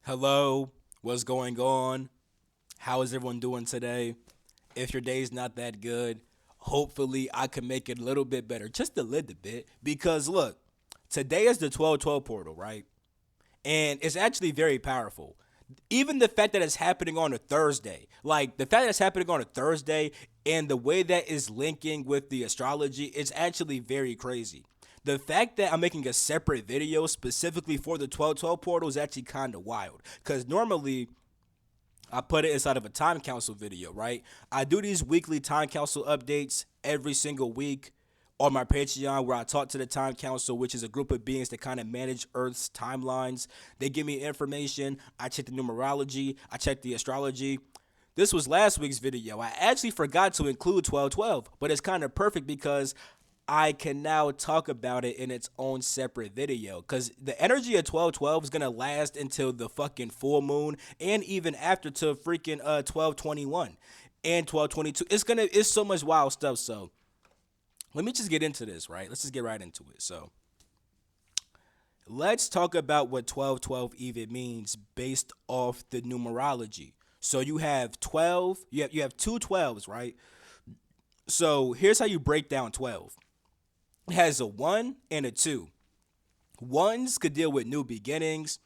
Hello, what's going on? How is everyone doing today? If your day's not that good, hopefully I can make it a little bit better, just a little bit. Because look, today is the 12/12 portal, right? And it's actually very powerful. Even the fact that it's happening on a Thursday, like the fact that it's happening on a Thursday and the way that is linking with the astrology, it's actually very crazy. The fact that I'm making a separate video specifically for the 12/12 portal is actually kind of wild. Because normally I put it inside of a time council video, right? I do these weekly time council updates every single week on my Patreon where I talk to the time council, which is a group of beings that kind of manage Earth's timelines. They give me information. I check the numerology. I check the astrology. This was last week's video. I actually forgot to include 12/12, but it's kind of perfect because I can now talk about it in its own separate video because the energy of 12/12 is gonna last until the fucking full moon and even after to freaking 12/21 and 12/22. It's so much wild stuff. So let me just get into this, right? Let's just get right into it. So let's talk about what 12/12 even means based off the numerology. So you have 12, you have two 12s, right? So here's how you break down 12. It has a 1 and a 2. Ones could deal with new beginnings.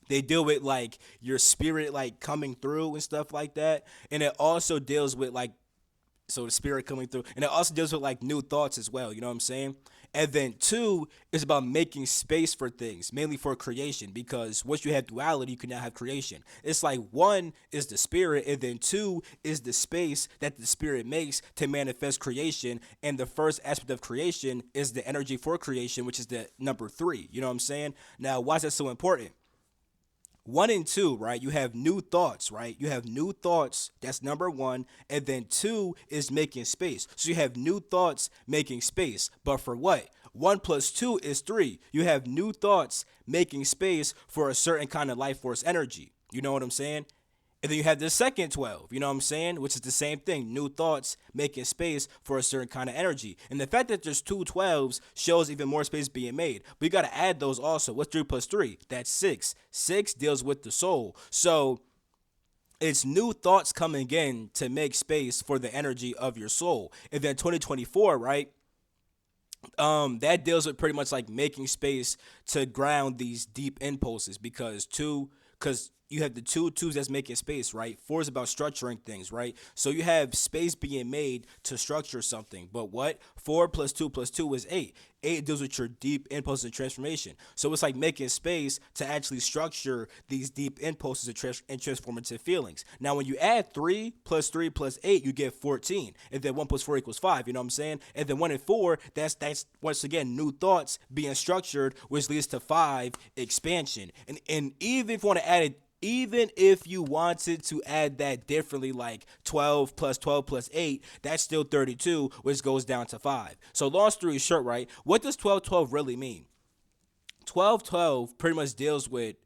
They deal with like your spirit like coming through and stuff like that. And it also deals with like so the spirit coming through. And it also deals with like new thoughts as well, you know what I'm saying? And then two is about making space for things, mainly for creation, because once you have duality, you can now have creation. It's like one is the spirit, and then two is the space that the spirit makes to manifest creation. And the first aspect of creation is the energy for creation, which is the number three. You know what I'm saying? Now, why is that so important? One and two, right? You have new thoughts, right? You have new thoughts. That's number one. And then two is making space. So you have new thoughts making space. But for what? One plus two is three. You have new thoughts making space for a certain kind of life force energy. You know what I'm saying? And then you have the second 12, you know what I'm saying? Which is the same thing. New thoughts, making space for a certain kind of energy. And the fact that there's two 12s shows even more space being made. But you got to add those also. What's 3 plus 3? That's 6. 6 deals with the soul. So it's new thoughts coming in to make space for the energy of your soul. And then 2024, right? That deals with pretty much like making space to ground these deep impulses because you have the two twos that's making space, right? Four is about structuring things, right? So you have space being made to structure something. But what? Four plus two is eight. Eight deals with your deep impulses and transformation. So it's like making space to actually structure these deep impulses and transformative feelings. Now, when you add 3 plus 8, you get 14. And then 1 plus 4 equals 5. You know what I'm saying? And then 1 and 4, that's once again new thoughts being structured, which leads to 5 expansion. And even if you want to add it, even if you wanted to add that differently, like 12 plus 8, that's still 32, which goes down to 5. So, long story short, right? What does 12/12 really mean? 12/12 pretty much deals with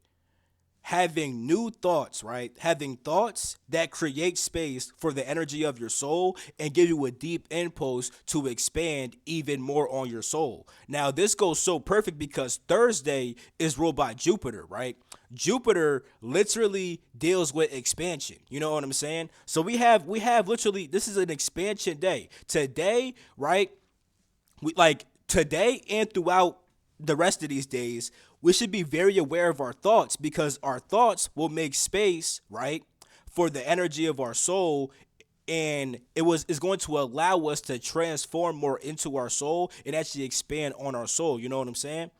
having new thoughts, right? Having thoughts that create space for the energy of your soul and give you a deep impulse to expand even more on your soul. Now, this goes so perfect because Thursday is ruled by Jupiter, right? Jupiter literally deals with expansion. You know what I'm saying? So we have literally this is an expansion day. Today, right? We like today and throughout the rest of these days, we should be very aware of our thoughts because our thoughts will make space, right, for the energy of our soul and is going to allow us to transform more into our soul and actually expand on our soul. You know what I'm saying?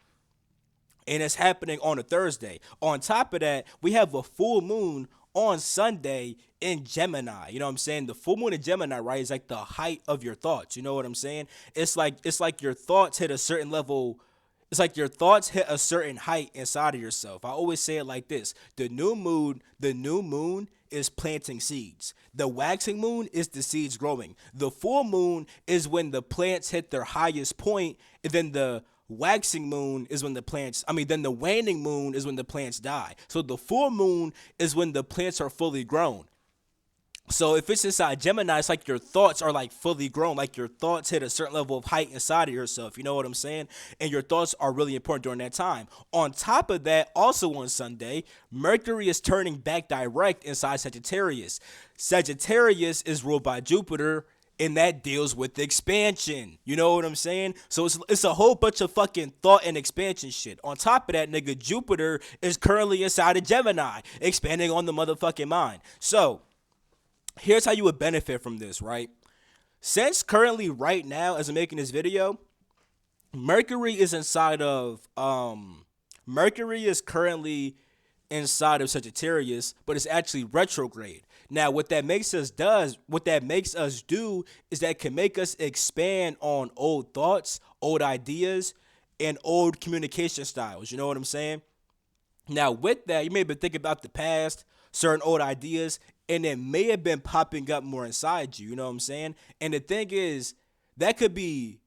And it's happening on a Thursday. On top of that, we have a full moon on Sunday in Gemini. You know what I'm saying? The full moon in Gemini, right, is like the height of your thoughts. You know what I'm saying? It's like your thoughts hit a certain level. It's like your thoughts hit a certain height inside of yourself. I always say it like this. The new moon is planting seeds. The waxing moon is the seeds growing. The full moon is when the plants hit their highest point, and then the waxing moon is when the plants then the waning moon is when the plants die. So the full moon is when the plants are fully grown. So if it's inside Gemini, it's like your thoughts are like fully grown, like your thoughts hit a certain level of height inside of yourself. You know what I'm saying? And your thoughts are really important during that time. On top of that, also on Sunday, Mercury is turning back direct inside Sagittarius. Sagittarius is ruled by Jupiter, and that deals with expansion. You know what I'm saying? So it's a whole bunch of fucking thought and expansion shit. On top of that, nigga, Jupiter is currently inside of Gemini, expanding on the motherfucking mind. So here's how you would benefit from this, right? Since currently right now, as I'm making this video, Mercury is inside of Mercury is currently inside of Sagittarius, but it's actually retrograde. Now, what that makes us do is that can make us expand on old thoughts, old ideas, and old communication styles. You know what I'm saying? Now, with that, you may have been thinking about the past, certain old ideas, and it may have been popping up more inside you. You know what I'm saying? And the thing is, that could be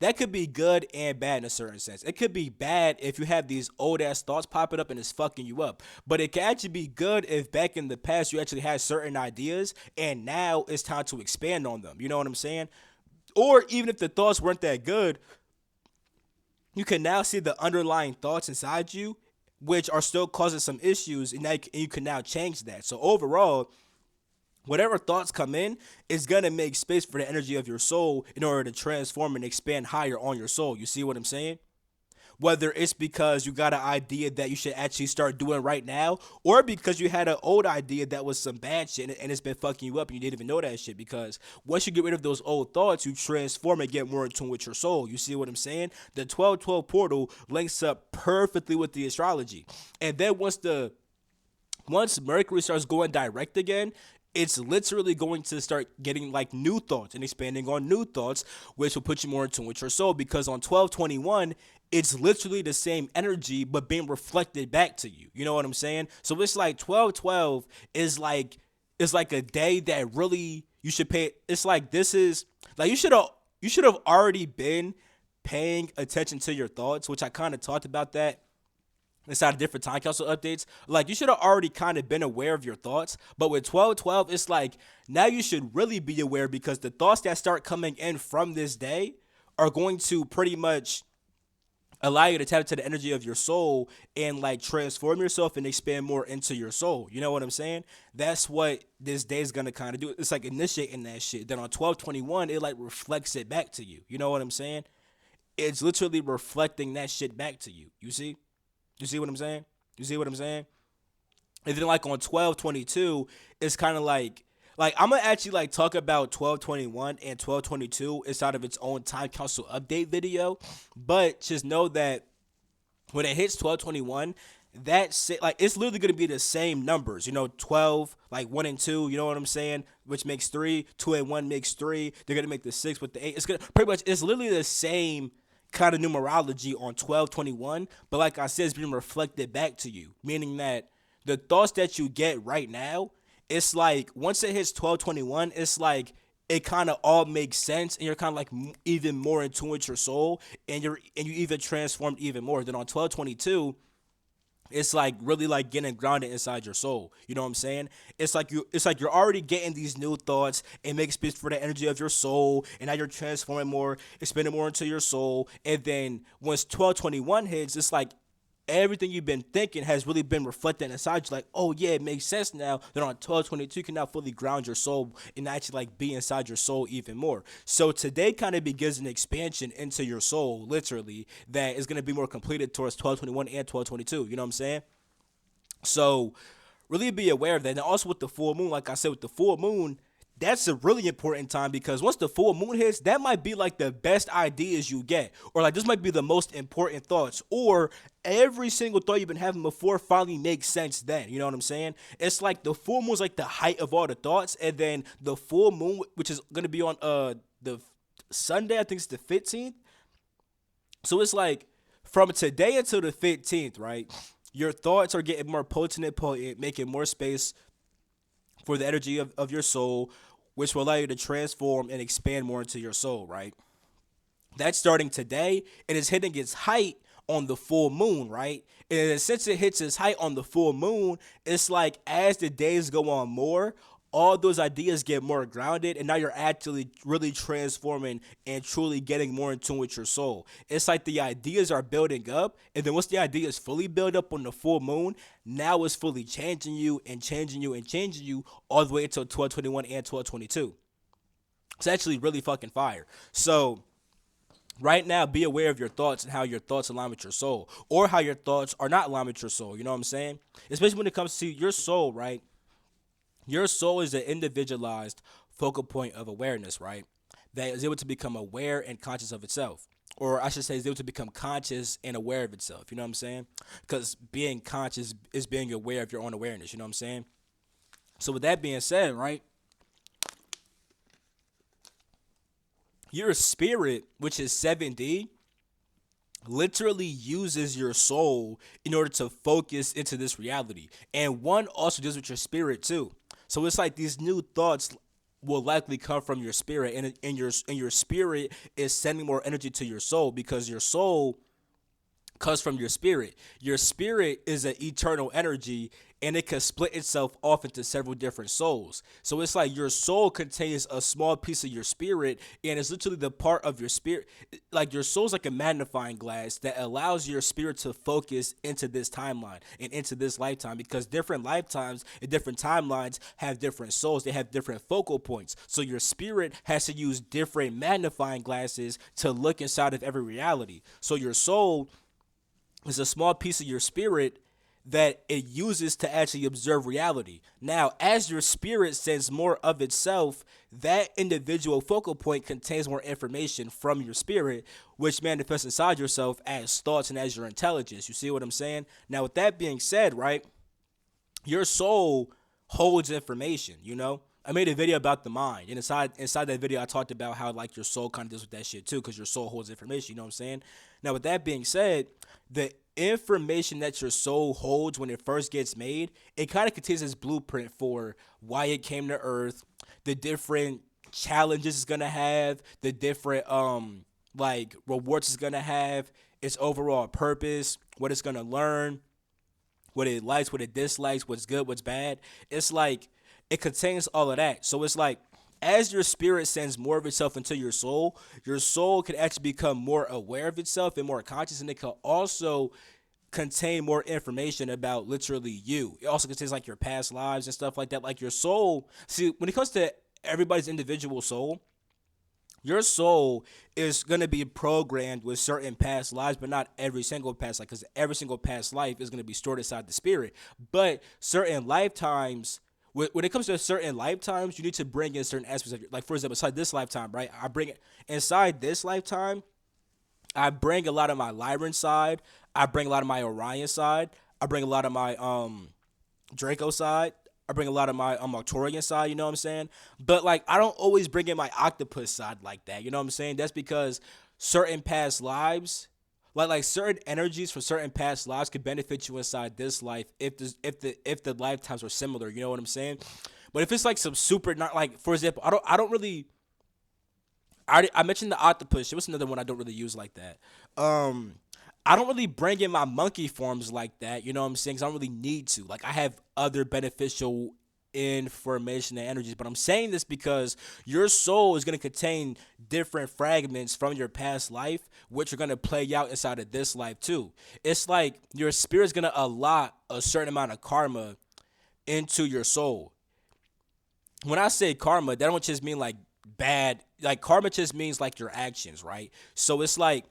that could be good and bad in a certain sense. It could be bad if you have these old ass thoughts popping up and it's fucking you up. But it can actually be good if back in the past you actually had certain ideas and now it's time to expand on them. You know what I'm saying? Or even if the thoughts weren't that good, you can now see the underlying thoughts inside you, which are still causing some issues, and you can now change that. So overall, whatever thoughts come in is going to make space for the energy of your soul in order to transform and expand higher on your soul. You see what I'm saying? Whether it's because you got an idea that you should actually start doing right now, or because you had an old idea that was some bad shit and it's been fucking you up and you didn't even know that shit. Because once you get rid of those old thoughts, you transform and get more in tune with your soul. You see what I'm saying? The 1212 portal links up perfectly with the astrology. And then once Mercury starts going direct again, it's literally going to start getting like new thoughts and expanding on new thoughts, which will put you more in tune with your soul. Because on 1221, it's literally the same energy, but being reflected back to you. You know what I'm saying? So it's like 1212 is like a day that really you should pay. It's like this is like you should have already been paying attention to your thoughts, which I kind of talked about that inside of different time council updates. Like you should have already kind of been aware of your thoughts, but with 1212 it's like now you should really be aware, because the thoughts that start coming in from this day are going to pretty much allow you to tap into the energy of your soul and like transform yourself and expand more into your soul. You know what I'm saying? That's what this day is gonna kind of do. It's like initiating that shit. Then on 1221 it like reflects it back to you. You know what I'm saying? It's literally reflecting that shit back to you. You see? You see what I'm saying? You see what I'm saying? And then like on 1222, it's kind of like I'm gonna actually like talk about 1221 and 1222 inside of its own time council update video. But just know that when it hits 1221, that's like it's literally gonna be the same numbers. You know, 12, like 1 and 2, you know what I'm saying? Which makes 3, 2 and 1 makes 3. They're gonna make the 6 with the 8. It's gonna pretty much it's literally the same kind of numerology on 1221, but like I said, it's being reflected back to you, meaning that the thoughts that you get right now, it's like once it hits 1221, it's like it kind of all makes sense, and you're kind of like even more in tune with your soul, and you even transformed even more. Then on 1222, it's like really like getting grounded inside your soul. You know what I'm saying? It's like you're already getting these new thoughts and make space for the energy of your soul, and now you're transforming more, expanding more into your soul. And then once 1221 hits, it's like everything you've been thinking has really been reflected inside you. Like, oh yeah, it makes sense now. Then on 1222, you can now fully ground your soul and actually like be inside your soul even more. So today kind of begins an expansion into your soul, literally, that is going to be more completed towards 1221 and 1222. You know what I'm saying? So really be aware of that. And also with the full moon, like I said, with the full moon, that's a really important time, because once the full moon hits, that might be like the best ideas you get, or like this might be the most important thoughts, or every single thought you've been having before finally makes sense then. You know what I'm saying? It's like the full moon is like the height of all the thoughts, and then the full moon, which is going to be on the Sunday, I think it's the 15th. So it's like from today until the 15th, right? Your thoughts are getting more potent and potent, making more space for the energy of your soul, which will allow you to transform and expand more into your soul, right? That's starting today, and it's hitting its height on the full moon, right? And since it hits its height on the full moon, it's like as the days go on more, all those ideas get more grounded, and now you're actually really transforming and truly getting more in tune with your soul. It's like the ideas are building up, and then once the ideas fully build up on the full moon, now it's fully changing you and changing you and changing you all the way until 1221 and 1222. It's actually really fucking fire. So right now, be aware of your thoughts and how your thoughts align with your soul, or how your thoughts are not aligned with your soul. You know what I'm saying? Especially when it comes to your soul, right? Your soul is an individualized focal point of awareness, right? That is able to become aware and conscious of itself. Or I should say, is able to become conscious and aware of itself. You know what I'm saying? Because being conscious is being aware of your own awareness. You know what I'm saying? So, with that being said, right? Your spirit, which is 7D, literally uses your soul in order to focus into this reality. And one also deals with your spirit too. So it's like these new thoughts will likely come from your spirit, and your spirit is sending more energy to your soul, because your soul comes from your spirit. Your spirit is an eternal energy, and it can split itself off into several different souls. So it's like your soul contains a small piece of your spirit, and it's literally the part of your spirit. Like your soul's like a magnifying glass that allows your spirit to focus into this timeline and into this lifetime, because different lifetimes and different timelines have different souls. They have different focal points. So your spirit has to use different magnifying glasses to look inside of every reality. So your soul is a small piece of your spirit that it uses to actually observe reality. Now, as your spirit sends more of itself, that individual focal point contains more information from your spirit, which manifests inside yourself as thoughts and as your intelligence. You see what I'm saying? Now, with that being said, right, your soul holds information, you know? I made a video about the mind, and inside that video, I talked about how like your soul kind of deals with that shit too, because your soul holds information. You know what I'm saying? Now, with that being said, the information that your soul holds when it first gets made, it kind of contains this blueprint for why it came to Earth, the different challenges it's gonna have, the different like rewards it's gonna have, its overall purpose, what it's gonna learn, what it likes, what it dislikes, what's good, what's bad. It's like it contains all of that. So it's like as your spirit sends more of itself into your soul can actually become more aware of itself and more conscious, and it can also contain more information about literally you. It also contains like your past lives and stuff like that. Like your soul, see, when it comes to everybody's individual soul, your soul is going to be programmed with certain past lives, but not every single past life, because every single past life is going to be stored inside the spirit. But certain lifetimes, when it comes to certain lifetimes, you need to bring in certain aspects of your, like for example, inside this lifetime, right? I bring it inside this lifetime. I bring a lot of my Lyran side. I bring a lot of my Orion side. I bring a lot of my Draco side. I bring a lot of my Arcturian side, you know what I'm saying? But like I don't always bring in my octopus side like that, you know what I'm saying? That's because certain past lives, like certain energies from certain past lives could benefit you inside this life if the lifetimes are similar, you know what I'm saying? But if it's like some super not like for example, I don't really I mentioned the octopus. It was another one I don't really use like that. I don't really bring in my monkey forms like that. You know what I'm saying? 'Cause I don't really need to. Like I have other beneficial information and energies, but I'm saying this because your soul is going to contain different fragments from your past life, which are going to play out inside of this life too. It's like your spirit's going to allot a certain amount of karma into your soul. When I say karma, that don't just mean like bad. Like karma just means like your actions, right? So it's like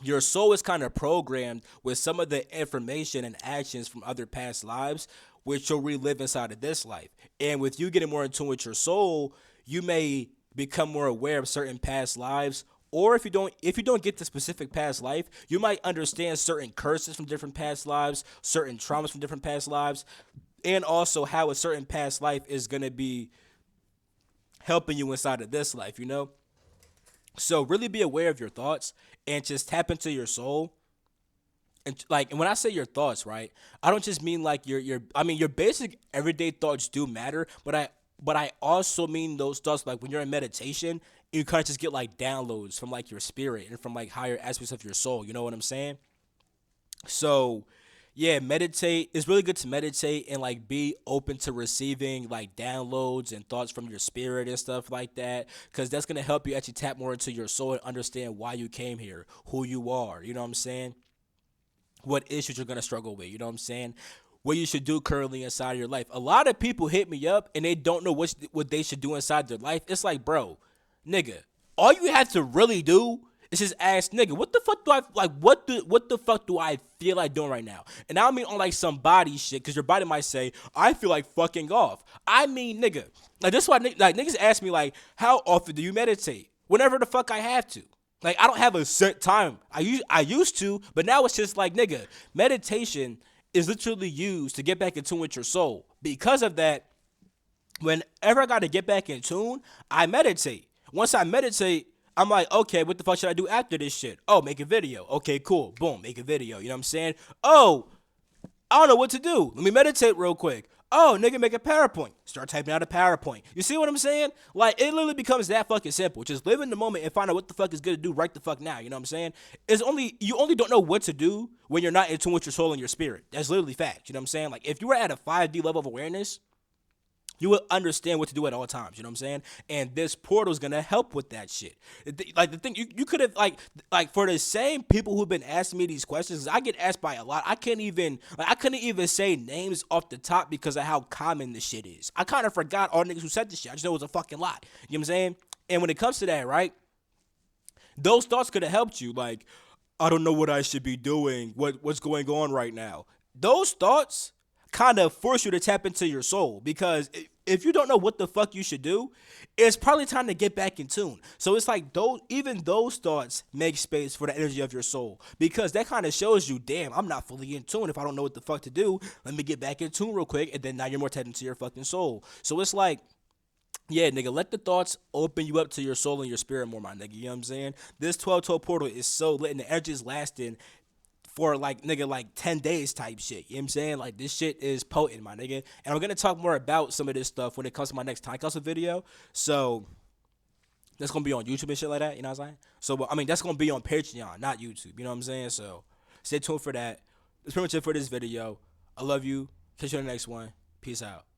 your soul is kind of programmed with some of the information and actions from other past lives, which you'll relive inside of this life. And with you getting more in tune with your soul, you may become more aware of certain past lives. Or if you don't get the specific past life, you might understand certain curses from different past lives, certain traumas from different past lives, and also how a certain past life is gonna be helping you inside of this life, you know? So really be aware of your thoughts and just tap into your soul. And when I say your thoughts, right, I don't just mean like your I mean your basic everyday thoughts do matter, but I also mean those thoughts like when you're in meditation, you kind of just get like downloads from like your spirit and from like higher aspects of your soul. You know what I'm saying? So Yeah, meditate. It's really good to meditate and like be open to receiving like downloads and thoughts from your spirit and stuff like that, because that's gonna help you actually tap more into your soul and understand why you came here, who you are. You know what I'm saying? What issues you're gonna struggle with. You know what I'm saying? What you should do currently inside of your life. A lot of people hit me up and they don't know what they should do inside their life. It's like, bro, nigga, all you have to really do is just ask, nigga, what the fuck do I like? What the fuck do I feel like doing right now? And I don't mean on like some body shit, because your body might say, I feel like fucking off. I mean, nigga, like this is why like niggas ask me like, how often do you meditate? Whenever the fuck I have to. Like I don't have a set time. I used to, but now it's just like, nigga, meditation is literally used to get back in tune with your soul. Because of that, whenever I got to get back in tune, I meditate. Once I meditate, I'm like, okay, what the fuck should I do after this shit? Oh, make a video. Okay, cool. Boom, make a video. You know what I'm saying? Oh, I don't know what to do. Let me meditate real quick. Oh, nigga, make a PowerPoint. Start typing out a PowerPoint. You see what I'm saying? Like, it literally becomes that fucking simple. Just live in the moment and find out what the fuck is good to do right the fuck now. You know what I'm saying? You only don't know what to do when you're not in tune with your soul and your spirit. That's literally fact. You know what I'm saying? Like, if you were at a 5D level of awareness, you will understand what to do at all times. You know what I'm saying? And this portal is gonna help with that shit. Like the thing, you could have like for the same people who've been asking me these questions, 'cause I get asked by a lot. I couldn't even say names off the top because of how common this shit is. I kind of forgot all niggas who said this shit. I just know it was a fucking lot. You know what I'm saying? And when it comes to that, right? Those thoughts could have helped you. Like, I don't know what I should be doing. What's going on right now? Those thoughts kind of force you to tap into your soul, because if you don't know what the fuck you should do, it's probably time to get back in tune. So it's like those thoughts make space for the energy of your soul, because that kind of shows you, damn, I'm not fully in tune. If I don't know what the fuck to do, let me get back in tune real quick, and then now you're more tapped into your fucking soul. So it's like, yeah, nigga, let the thoughts open you up to your soul and your spirit more, my nigga. You know what I'm saying? This 12-12 portal is so lit, and the energy is lasting for like, nigga, like 10 days type shit. You know what I'm saying? Like, this shit is potent, my nigga. And I'm gonna talk more about some of this stuff when it comes to my next time council video. So that's gonna be on YouTube and shit like that. You know what I'm saying? So I mean, that's gonna be on Patreon, not YouTube. You know what I'm saying? So stay tuned for that. That's pretty much it for this video. I love you. Catch you on the next one. Peace out.